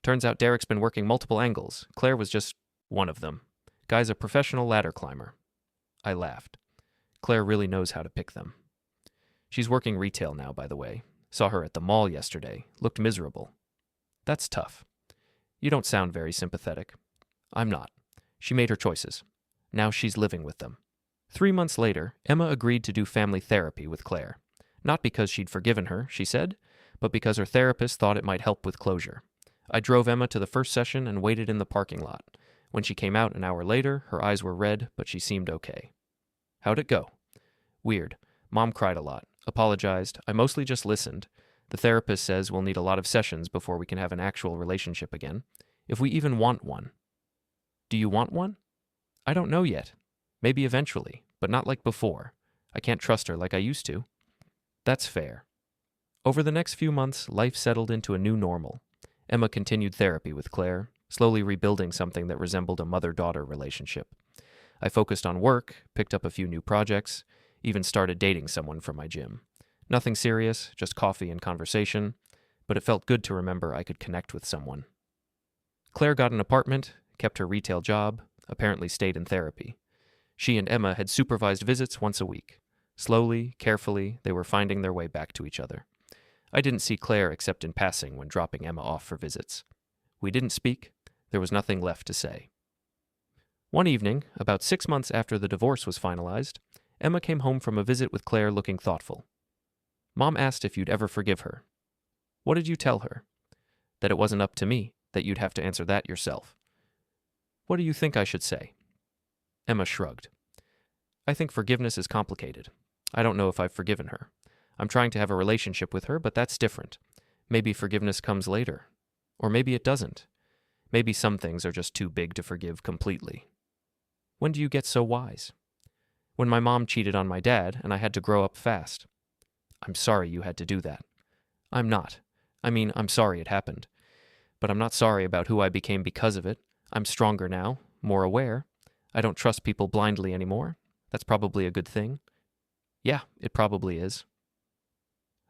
Turns out Derek's been working multiple angles. Claire was just one of them. Guy's a professional ladder climber. I laughed. Claire really knows how to pick them. She's working retail now, by the way. Saw her at the mall yesterday. Looked miserable. That's tough. You don't sound very sympathetic. I'm not. She made her choices. Now she's living with them. 3 months later, Emma agreed to do family therapy with Claire. Not because she'd forgiven her, she said, but because her therapist thought it might help with closure. I drove Emma to the first session and waited in the parking lot. When she came out an hour later, her eyes were red, but she seemed okay. How'd it go? Weird. Mom cried a lot, apologized. I mostly just listened. The therapist says we'll need a lot of sessions before we can have an actual relationship again, if we even want one. Do you want one? I don't know yet. Maybe eventually, but not like before. I can't trust her like I used to. That's fair. Over the next few months, life settled into a new normal. Emma continued therapy with Claire, slowly rebuilding something that resembled a mother-daughter relationship. I focused on work, picked up a few new projects, even started dating someone from my gym. Nothing serious, just coffee and conversation, but it felt good to remember I could connect with someone. Claire got an apartment, kept her retail job, apparently stayed in therapy. She and Emma had supervised visits once a week. Slowly, carefully, they were finding their way back to each other. I didn't see Claire except in passing when dropping Emma off for visits. We didn't speak. There was nothing left to say. One evening, about 6 months after the divorce was finalized, Emma came home from a visit with Claire looking thoughtful. Mom asked if you'd ever forgive her. What did you tell her? That it wasn't up to me, that you'd have to answer that yourself. What do you think I should say? Emma shrugged. I think forgiveness is complicated. I don't know if I've forgiven her. I'm trying to have a relationship with her, but that's different. Maybe forgiveness comes later. Or maybe it doesn't. Maybe some things are just too big to forgive completely. When do you get so wise? When my mom cheated on my dad and I had to grow up fast. I'm sorry you had to do that. I'm not. I'm sorry it happened. But I'm not sorry about who I became because of it. I'm stronger now, more aware. I don't trust people blindly anymore. That's probably a good thing. Yeah, it probably is.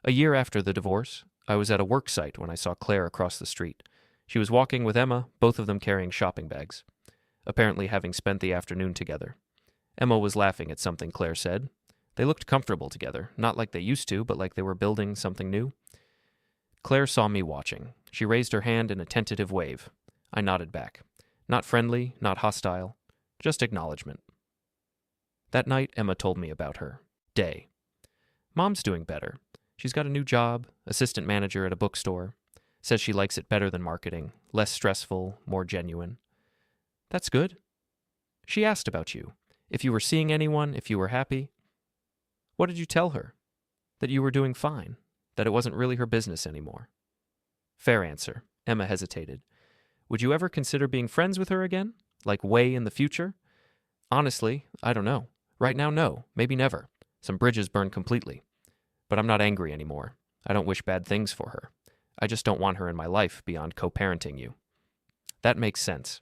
A year after the divorce, I was at a work site when I saw Claire across the street. She was walking with Emma, both of them carrying shopping bags, apparently having spent the afternoon together. Emma was laughing at something Claire said. They looked comfortable together, not like they used to, but like they were building something new. Claire saw me watching. She raised her hand in a tentative wave. I nodded back. Not friendly, not hostile, just acknowledgement. That night, Emma told me about her day. Mom's doing better. She's got a new job, assistant manager at a bookstore. Says she likes it better than marketing, less stressful, more genuine. That's good. She asked about you. If you were seeing anyone, if you were happy. What did you tell her? That you were doing fine, that it wasn't really her business anymore. Fair answer. Emma hesitated. Would you ever consider being friends with her again? Like way in the future? Honestly, I don't know. Right now, no. Maybe never. Some bridges burned completely. But I'm not angry anymore. I don't wish bad things for her. I just don't want her in my life beyond co-parenting you. That makes sense.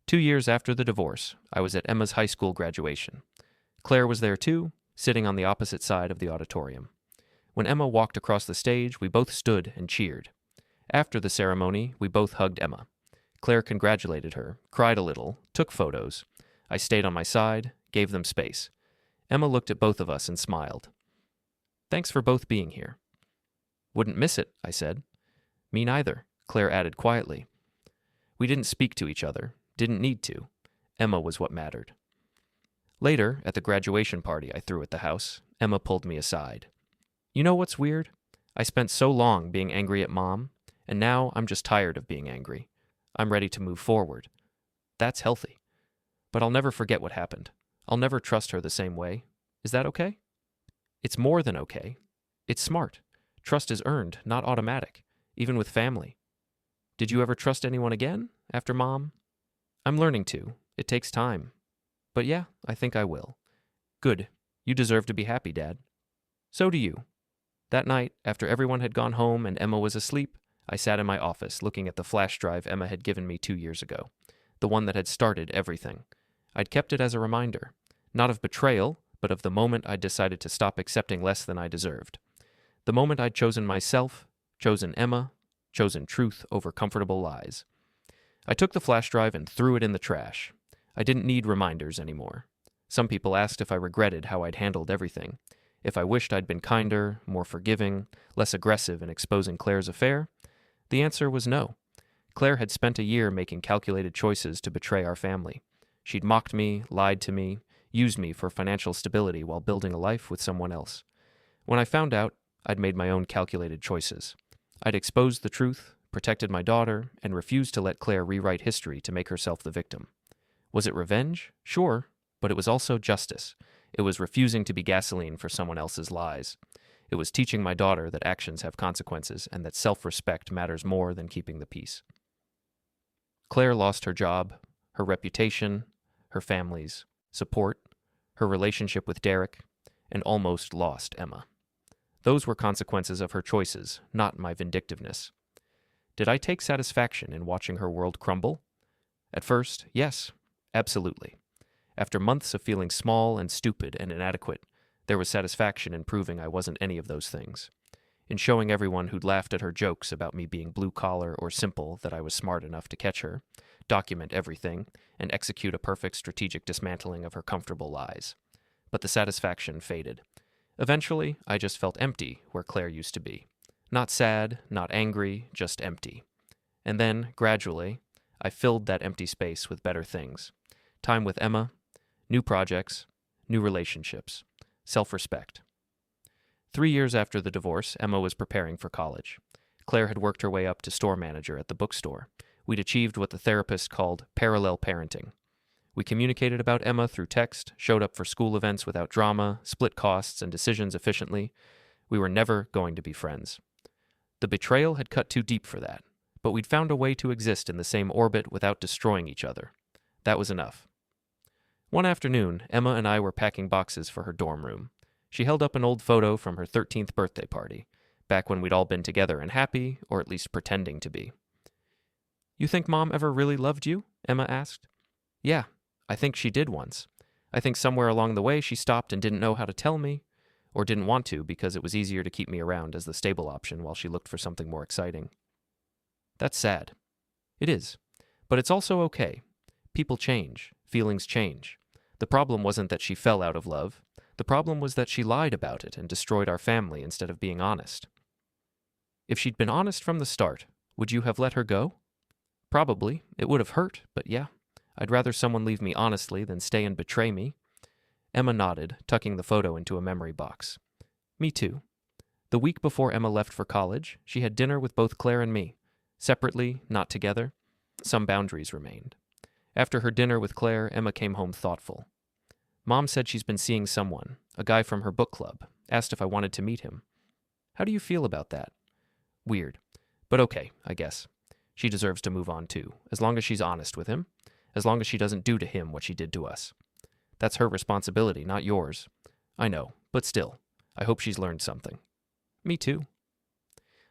2 years after the divorce, I was at Emma's high school graduation. Claire was there too, sitting on the opposite side of the auditorium. When Emma walked across the stage, we both stood and cheered. After the ceremony, we both hugged Emma. Claire congratulated her, cried a little, took photos. I stayed on my side, gave them space. Emma looked at both of us and smiled. Thanks for both being here. Wouldn't miss it, I said. Me neither, Claire added quietly. We didn't speak to each other, didn't need to. Emma was what mattered. Later, at the graduation party I threw at the house, Emma pulled me aside. You know what's weird? I spent so long being angry at Mom, and now I'm just tired of being angry. I'm ready to move forward. That's healthy. But I'll never forget what happened. I'll never trust her the same way. Is that okay? It's more than okay. It's smart. Trust is earned, not automatic, even with family. Did you ever trust anyone again after Mom? I'm learning to. It takes time. But yeah, I think I will. Good. You deserve to be happy, Dad. So do you. That night, after everyone had gone home and Emma was asleep, I sat in my office looking at the flash drive Emma had given me 2 years ago, the one that had started everything. I'd kept it as a reminder, not of betrayal, but of the moment I'd decided to stop accepting less than I deserved. The moment I'd chosen myself, chosen Emma, chosen truth over comfortable lies. I took the flash drive and threw it in the trash. I didn't need reminders anymore. Some people asked if I regretted how I'd handled everything, if I wished I'd been kinder, more forgiving, less aggressive in exposing Claire's affair. The answer was no. Claire had spent a year making calculated choices to betray our family. She'd mocked me, lied to me, used me for financial stability while building a life with someone else. When I found out, I'd made my own calculated choices. I'd exposed the truth, protected my daughter, and refused to let Claire rewrite history to make herself the victim. Was it revenge? Sure, but it was also justice. It was refusing to be gasoline for someone else's lies. It was teaching my daughter that actions have consequences and that self-respect matters more than keeping the peace. Claire lost her job, her reputation, her family's support, her relationship with Derek, and almost lost Emma. Those were consequences of her choices, not my vindictiveness. Did I take satisfaction in watching her world crumble? At first, yes, absolutely. After months of feeling small and stupid and inadequate, there was satisfaction in proving I wasn't any of those things. In showing everyone who'd laughed at her jokes about me being blue-collar or simple that I was smart enough to catch her, document everything, and execute a perfect strategic dismantling of her comfortable lies. But the satisfaction faded. Eventually, I just felt empty where Claire used to be. Not sad, not angry, just empty. And then, gradually, I filled that empty space with better things. Time with Emma, new projects, new relationships, self-respect. 3 years after the divorce, Emma was preparing for college. Claire had worked her way up to store manager at the bookstore. We'd achieved what the therapist called parallel parenting. We communicated about Emma through text, showed up for school events without drama, split costs and decisions efficiently. We were never going to be friends. The betrayal had cut too deep for that, but we'd found a way to exist in the same orbit without destroying each other. That was enough. One afternoon, Emma and I were packing boxes for her dorm room. She held up an old photo from her 13th birthday party, back when we'd all been together and happy, or at least pretending to be. "You think Mom ever really loved you?" Emma asked. "Yeah, I think she did once. I think somewhere along the way she stopped and didn't know how to tell me, or didn't want to because it was easier to keep me around as the stable option while she looked for something more exciting." That's sad. It is. But it's also okay. People change. Feelings change. The problem wasn't that she fell out of love. The problem was that she lied about it and destroyed our family instead of being honest. If she'd been honest from the start, would you have let her go? Probably. It would have hurt, but yeah. I'd rather someone leave me honestly than stay and betray me. Emma nodded, tucking the photo into a memory box. Me too. The week before Emma left for college, she had dinner with both Claire and me. Separately, not together. Some boundaries remained. After her dinner with Claire, Emma came home thoughtful. Mom said she's been seeing someone, a guy from her book club, asked if I wanted to meet him. How do you feel about that? Weird. But okay, I guess. She deserves to move on too, as long as she's honest with him, as long as she doesn't do to him what she did to us. That's her responsibility, not yours. I know, but still, I hope she's learned something. Me too.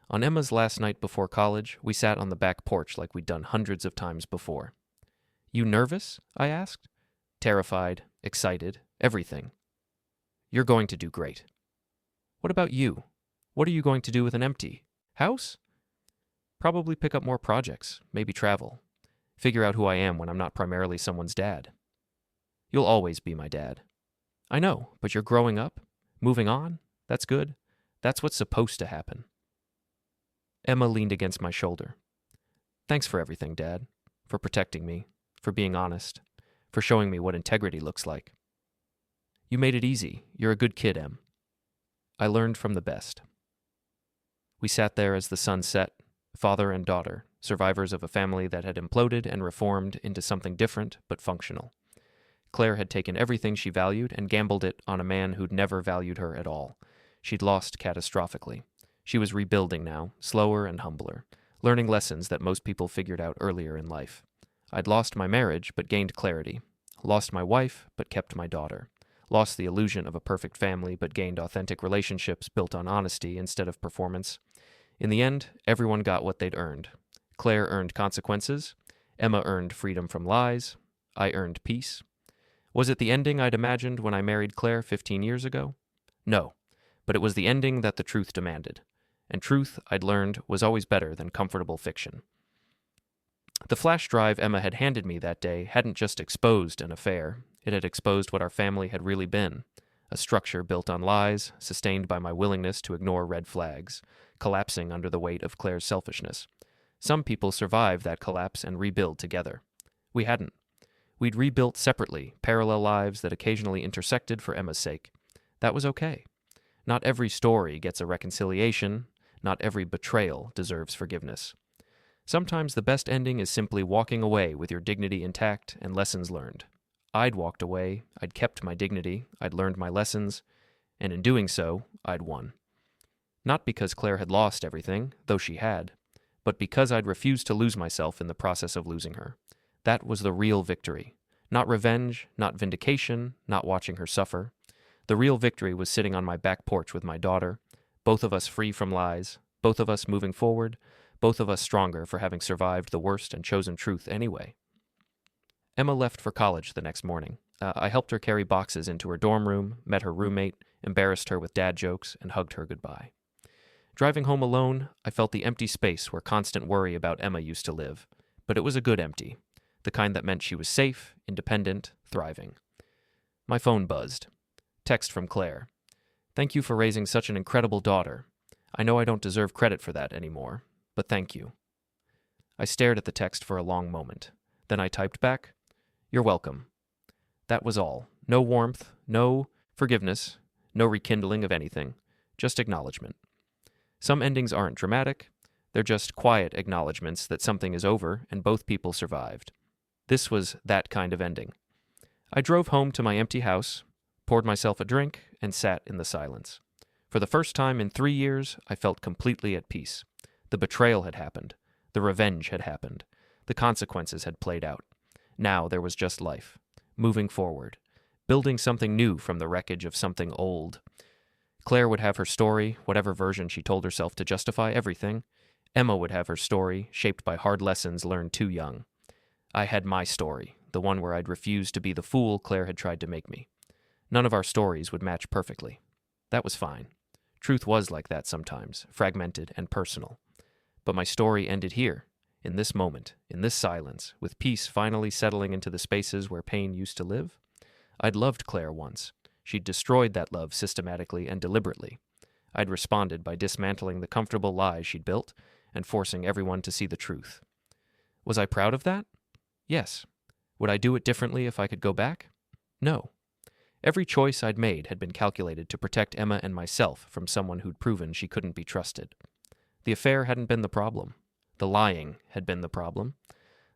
On Emma's last night before college, we sat on the back porch like we'd done hundreds of times before. "You nervous?" I asked. Terrified, excited, everything. "You're going to do great." "What about you? What are you going to do with an empty house?" "Probably pick up more projects, maybe travel. Figure out who I am when I'm not primarily someone's dad." "You'll always be my dad." "I know, but you're growing up, moving on. That's good. That's what's supposed to happen." Emma leaned against my shoulder. "Thanks for everything, Dad. For protecting me, for being honest, for showing me what integrity looks like. You made it easy. You're a good kid, Em." I learned from the best. We sat there as the sun set, father and daughter, survivors of a family that had imploded and reformed into something different but functional. Claire had taken everything she valued and gambled it on a man who'd never valued her at all. She'd lost catastrophically. She was rebuilding now, slower and humbler, learning lessons that most people figured out earlier in life. I'd lost my marriage but gained clarity, lost my wife but kept my daughter, lost the illusion of a perfect family but gained authentic relationships built on honesty instead of performance. In the end, everyone got what they'd earned. Claire earned consequences, Emma earned freedom from lies, I earned peace. Was it the ending I'd imagined when I married Claire 15 years ago? No, but it was the ending that the truth demanded. And truth, I'd learned, was always better than comfortable fiction. The flash drive Emma had handed me that day hadn't just exposed an affair, it had exposed what our family had really been. A structure built on lies, sustained by my willingness to ignore red flags, collapsing under the weight of Claire's selfishness. Some people survived that collapse and rebuild together. We hadn't. We'd rebuilt separately, parallel lives that occasionally intersected for Emma's sake. That was okay. Not every story gets a reconciliation. Not every betrayal deserves forgiveness. Sometimes the best ending is simply walking away with your dignity intact and lessons learned. I'd walked away, I'd kept my dignity, I'd learned my lessons, and in doing so, I'd won. Not because Claire had lost everything, though she had, but because I'd refused to lose myself in the process of losing her. That was the real victory. Not revenge, not vindication, not watching her suffer. The real victory was sitting on my back porch with my daughter, both of us free from lies, both of us moving forward, both of us stronger for having survived the worst and chosen truth anyway. Emma left for college the next morning. I helped her carry boxes into her dorm room, met her roommate, embarrassed her with dad jokes, and hugged her goodbye. Driving home alone, I felt the empty space where constant worry about Emma used to live, but it was a good empty. The kind that meant she was safe, independent, thriving. My phone buzzed. Text from Claire. Thank you for raising such an incredible daughter. I know I don't deserve credit for that anymore, but thank you. I stared at the text for a long moment. Then I typed back, You're welcome. That was all. No warmth, no forgiveness, no rekindling of anything, just acknowledgement. Some endings aren't dramatic. They're just quiet acknowledgments that something is over and both people survived. This was that kind of ending. I drove home to my empty house, poured myself a drink, and sat in the silence. For the first time in 3 years, I felt completely at peace. The betrayal had happened. The revenge had happened. The consequences had played out. Now there was just life. Moving forward. Building something new from the wreckage of something old. Claire would have her story, whatever version she told herself to justify everything. Emma would have her story, shaped by hard lessons learned too young. I had my story, the one where I'd refused to be the fool Claire had tried to make me. None of our stories would match perfectly. That was fine. Truth was like that sometimes, fragmented and personal. But my story ended here, in this moment, in this silence, with peace finally settling into the spaces where pain used to live. I'd loved Claire once. She'd destroyed that love systematically and deliberately. I'd responded by dismantling the comfortable lies she'd built and forcing everyone to see the truth. Was I proud of that? Yes. Would I do it differently if I could go back? No. Every choice I'd made had been calculated to protect Emma and myself from someone who'd proven she couldn't be trusted. The affair hadn't been the problem. The lying had been the problem.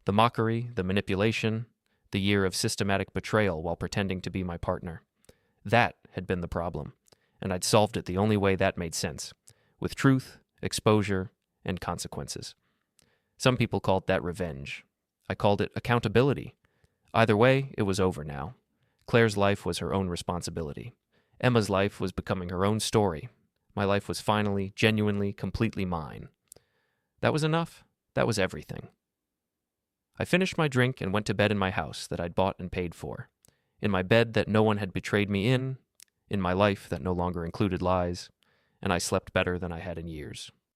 The mockery, the manipulation, the year of systematic betrayal while pretending to be my partner. That had been the problem, and I'd solved it the only way that made sense, with truth, exposure, and consequences. Some people called that revenge. I called it accountability. Either way, it was over now. Claire's life was her own responsibility. Emma's life was becoming her own story. My life was finally, genuinely, completely mine. That was enough. That was everything. I finished my drink and went to bed in my house that I'd bought and paid for. In my bed that no one had betrayed me in my life that no longer included lies, and I slept better than I had in years.